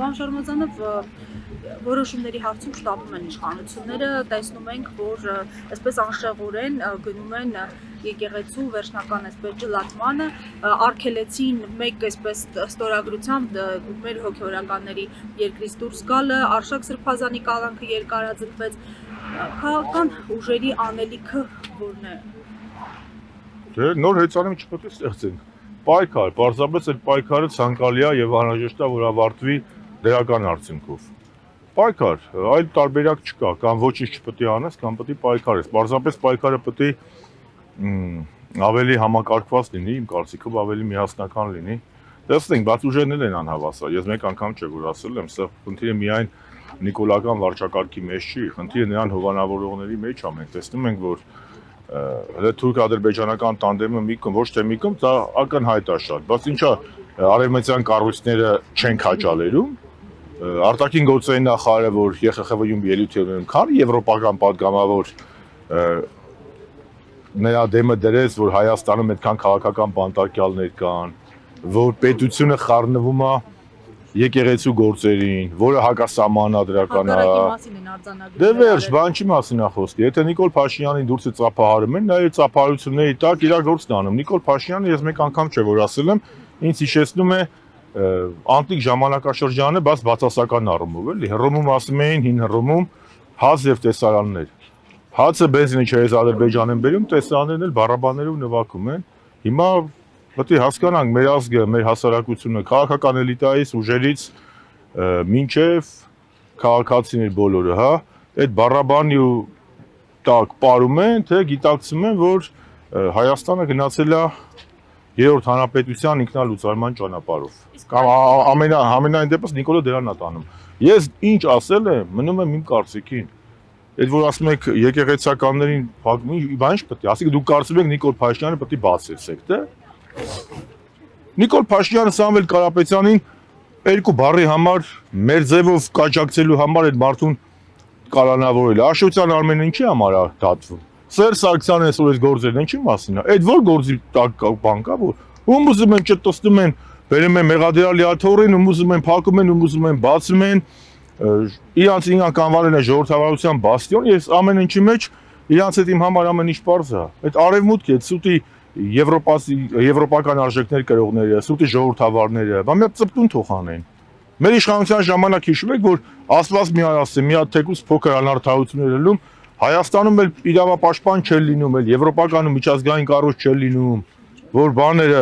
Պարոն Շարմազանով, որոշումների հարցում շտապում են իշխանությունները, տեսնում ենք, որ այսպես անշեղորեն գնում են եկեղեցու վերջնական այսպես ջլատմանը, արգելեցին մեկ այսպես ստորագրությամբ մեր հոգեորականների երկրից դուրս գալը, Արշակ Սրբազանի կալանքը երկարաձգվեց, քաղաքական ուժերի անելիքը որն է։ Դե նոր հեծանիվ չպետք է ստեղծեն։ Պայքար, պարզապես այդ պայքարը ցանկալի է եւ անհրաժեշտ է, որ ավարտվի դրական արդյունքով։ Պայքար, այլ տարբերակ չկա, կամ ոչինչ չպետք է անես, կամ պետք է պայքարես։ Պարզապես պայքարը պետք է ավելի համակարգված լինի, իմ կարծիքով ավելի միասնական լինի։ Տեսնենք, բայց ուժերն են անհավասար։ Ես մեկ անգամ չէ որ ասել եմ, սա խնդիրը միայն նիկոլական վարչակարգի մեջ չի, խնդիրը նրան հովանավորողների մեջ է։ Մենք տեսնում ենք, որ թուրք-ադրբեջանական տանդեմը ոչ թե մի կողմ, դա ակնհայտ է շատ, բայց ինչա արևմտյան կառույցները չեն քաջալերում, արտաքին գործերի նախարարը, որ ԵԽԽՎ-ում ելույթ է ունենում, քան եվրոպական պատգամավոր նրա դեմը դրեց, որ Հայաստանում այդքան քաղաքական բանտարկյալներ կան, որ պետությունը խառնվում է եկեղեցու գործերին, որը հակասահմանադրական է։ Դե վերջ, բան չի մասին է խոսքը։ Եթե Նիկոլ Փաշինյանին դուրսը ծափահարում են, նա իր ծափահարությունների տակ իր գործն անում։ Նիկոլ Փաշինյանը ես մեկ անգամ չէ որ ասել եմ, ինձ հիշեցնում է անտիկ ժամանակաշրջանը, բայց բացասական առումով, էլի։ Հռոմում ասում էին հին Հռոմում հաց եւ տեսարաններ։ Հացը բենզինը չէ Ադրբեջան են բերում, տեսարաններն էլ բառաբաններով նվագում են։ Հիմա պետք է հասկանանք մեր ազգը, մեր հասարակությունը, քաղաքական էլիտայից, ուժերից մինչև քաղաքացիներ բոլորը, հա, այդ բառաբանի ու տակ ապարում են, թե գիտակցում են, որ Հայաստանը գնացել է երրորդ հանրապետության ինքնալուծարման ճանապարհով։ Կամ ամենայն դեպս Նիկոլը դրան է տանում։ Ես ինչ ասել եմ, մնում եմ իմ կարծիքին։ Այդ որ ասում եք եկեղեցականներին, բան ինչ պետք է, ասեք դուք կարծում եք Նիկոլ Փաշինյանը պետք է բացեցեք, թե։ Նիկոլ Փաշինյանը Սամվել Կարապետյանին երկու բառի համար մեր ձևով կաջակցելու համար այդ մարդուն կալանավորել է։ Աշոտյան Արմենը ինչի համար է դատվում։ Սերժ Սարգսյանը այսօր այս գործերն ինչի մասին է։ Այդ որ գործի տակ բան կա, որ ում ուզում են ճտտում են, բերում են մեղադրյալ լիաթոռին, ում ուզում են փակում են, ում ուզում են բացում են։ Իրանց ինքան կանվարել են ժողովրդավարության բաստիոն, ես ամեն ինչի մեջ իրանց հետ իմ համար ամեն ինչ պարզ է։ Այդ արևմուտքի, այդ սուտի եվրոպական արժեքներ կրողները, սուտի ժողովրդավարները, բա մի հատ ծպտուն թող անեն։ Մեր իշխանության ժամանակ հիշում եք, որ Աստված մի ասի, մի հատ թեկուզ փոքր անարդարություններ ելում, Հայաստանում էլ իրավապաշտպան չէր լինում, էլ եվրոպականում միջազգային կառույց չէր լինում, որ բաները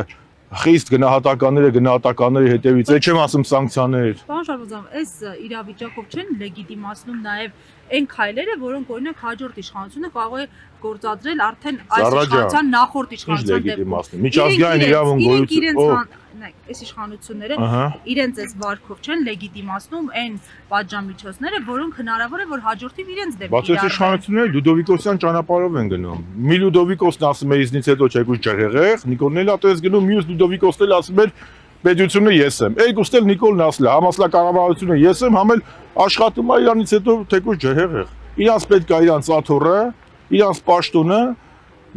խիստ գնահատականների հետևից, այդ չեմ ասում սանկցիաներ։ Պարոն Շարմազանով, այս իրավիճակով չեն լեգիտիմացնում նաև այն քայլերը, որոնք օրինակ հաջորդ իշխանությունը կարող է գործադրել արդեն այս իշխանության նախորդ իշխանության դեպքում։ Միջազգային իրավունք գոյություն այս իշխանությունները իրենց այս վարկով չեն լեգիտիմացնում այն պատժամիջոցները, որոնք հնարավոր է որ հաջորդիվ իրենց դեպի Բայց այս իշխանությունները Լյուդովիկոսյան ճանապարհով են գնում։ Մի Լյուդովիկոսն ասում է ինձնից հետո չեկուց ջրհեղեղ, Նիկոլն էլ ատես գնում, մյուս Լյուդովիկոսն էլ ասում էր պետությունը ես եմ։ Երկուստ էլ Նիկոլն ասել է, համասլակառավարությունը ես եմ, համ էլ աշխատում է իրանից հետո թեկուզ ջրհեղեղ։ Իրանց պետք է իրանց աթոռը, իրանց պաշտոնը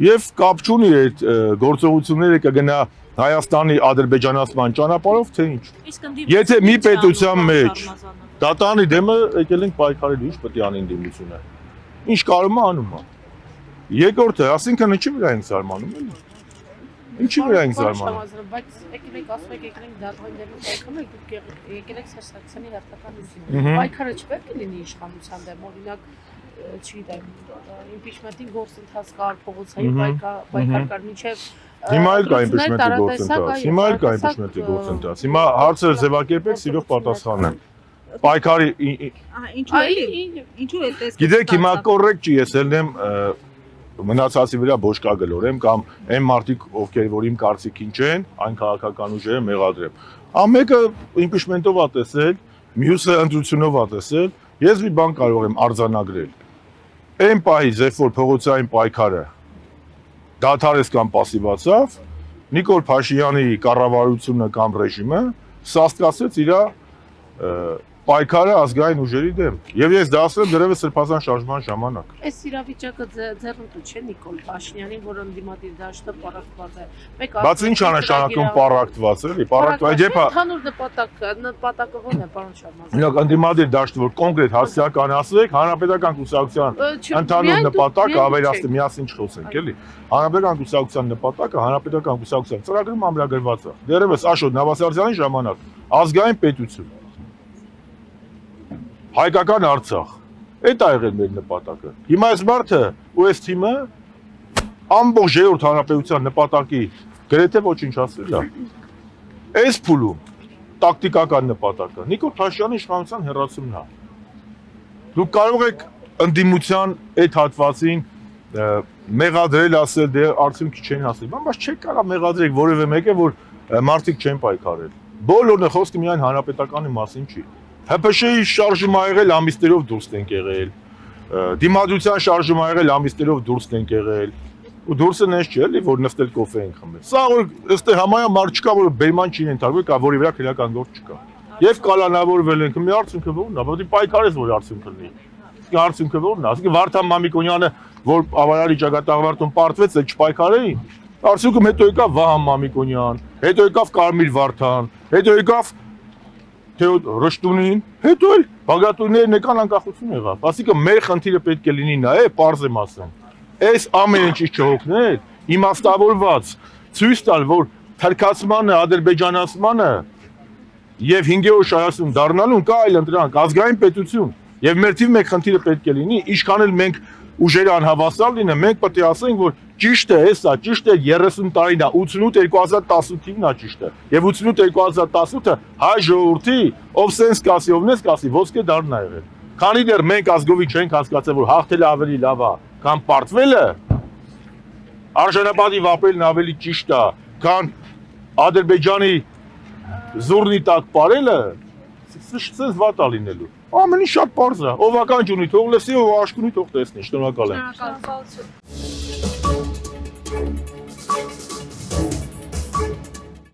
եւ կապ չունի այդ գործողությունները կգնա Հայաստանի ադրբեջանացման ճանապարհով թե ինչ։ Եթե մի պետության մեջ դատանի դեմը եկել ենք պայքարելու, ինչ պետք է անեն դիմությունը։ Ինչ կարում է անում է։ Երկրորդը, ասինքն ինչի վրա ենք զարմանում, էլի։ Ինչի վրա ենք զարմանում։ Բայց եկել եք ասում եք եկել ենք դատվան դեպի պայքարը, դուք եկել եք Սերժ Սարգսյանի հերթականություն։ Պայքարը չպետք է լինի իշխանության դեմ, օրինակ չգիտեմ, իմպիչմենտի գործընթաց կար, փողոցային պայքար կար մինչև Հիմա էլ կա իմպիչմենտի գործընթաց։ Հիմա էլ կա իմպիչմենտի գործընթաց։ Հիմա հարցը ձևակերպեք, սիրով պատասխանեմ։ Պայքարի ինչու է տեսք։ Գիտեք, հիմա կոռեկտ չի, ես ելնեմ մնացածի վրա բոշկա գլորեմ կամ այն մարդիկ, ովքեր որ իմ կարծիքին չեն, այն քաղաքական ուժերը մեղադրեմ։ Ամեկը իմպիչմենտով է տեսել, մյուսը ընտրությունով է տեսել, ես մի բան կարող եմ արձանագրել։ Այն պահից, երբ որ փողոցային պայքարը դադարեց կամ պասիվացավ, Նիկոլ Փաշինյանի կառավարությունը կամ ռեժիմը սաստկացրեց իր պայքարը ազգային ուժերի դեմ։ Եվ ես դա ասել եմ դեռևս սրբազան շարժման ժամանակ։ Այս իրավիճակը ձեռնտու չէ Նիկոլ Փաշինյանին, որ ընդդիմադիր դաշտը պարակտված է։ Բայց ինչ է նշանակում պարակտված, էլի, պարակտված երբ Ընդհանուր նպատակը ո՞րն է, պարոն Շարմազան։ Իրոք ընդդիմադիր դաշտը որ կոնկրետ հասարակական ասեք, հանրապետական կուսակցության ընդհանուր նպատակը ավելացնի, միասին չխոսենք, էլի։ Հանրապետական կուսակցության նպատակը հանրապետական կուսակցության ծրագրում ամրագրված է։ Դեռևս Աշոտ Նավասարդյանի ժամանակ ազգային պետություն Հայկական Արցախ։ Այդ է եղել մեր նպատակը։ Հիմա այս մարդը ու այս թիմը ամբողջ երրորդ հանրապետության նպատակի գրեթե ոչնչացրել է։ Այս փուլում տակտիկական նպատակը Նիկոլ Փաշինյանի իշխանության հեռացումն է։ Դուք կարող եք ընդդիմության այդ հատվածին մեղադրել ասել դե արդյունքի չեն հասել, բայց չեք կարող մեղադրել որևէ մեկը, որ մարդիկ չեն պայքարել։ Բոլորն է խոսքը միայն հանրապետականի մասին չի։ ՀՊՇ-ի շարժումը ա եղել ամիսներով դուրս ենք եղել, դիմադրության շարժումը ա եղել ամիսներով դուրս ենք եղել, ու դուրսը նես չէ էլի, որ նստել կոֆե ենք խմել։ Սա որ ըստ համայա մարդ չկա, որ բերման չի ենթարկվել, կա որի վրա քրեական գործ չկա։ Եվ կալանավորվել ենք, մի արդյունքը ո՞րն է, որտի պայքարես որ արդյունքը լինի։ Իսկ արդյունքը ո՞րն է, ասենք Վարդան Մամիկոնյանը, որ ավարարի ճակատաղվարտում պարտվեց, էլ չպայքարեին։ Արդյունքում հետո եկավ Վահան Մամիկոնյան, հետո եկավ Կարմիր Վարդան, հետո եկավ Ռշտունին, հետո էլ բաղատույրներն եկան անկախություն եղավ։ Ասիկը մեր խնդիրը պետք է լինի նա է, պարզ եմ ասում։ Այս ամեն ինչից չհոգնել, իմաստավորված, ցույց տալ, որ թրքացմանը, ադրբեջանացմանը եւ 5-րդ շահասուն դառնալուն կա այլ ընտրանք, ազգային պետություն։ Եվ մեր թիվ մեկ խնդիրը պետք է լինի, ինչքան էլ մենք ուժերը անհավասար լինեն, մենք պետք է ասենք, որ ճիշտ է, հեսա, ճիշտ է 30 տարին է, 88-2018-ին է ճիշտ է։ Եվ 88-2018-ը հայ ժողովրդի ով սենս կասի, ով նես կասի, ոսկե դարն է եղել։ Քանի դեռ մենք ազգովի չենք հասկացել, որ հաղթելը ավելի լավ է, քան պարտվելը, արժանապատիվ ապրելն ավելի ճիշտ է, քան Ադրբեջանի զուրնի տակ ապրելը, սենց վատ է լինելու։ Ամեն ինչ շատ պարզ է, ով ականջ ունի, թող լսի, ով աշկունի, թող տեսնի, շնորհակալ եմ։ Շնորհակալություն։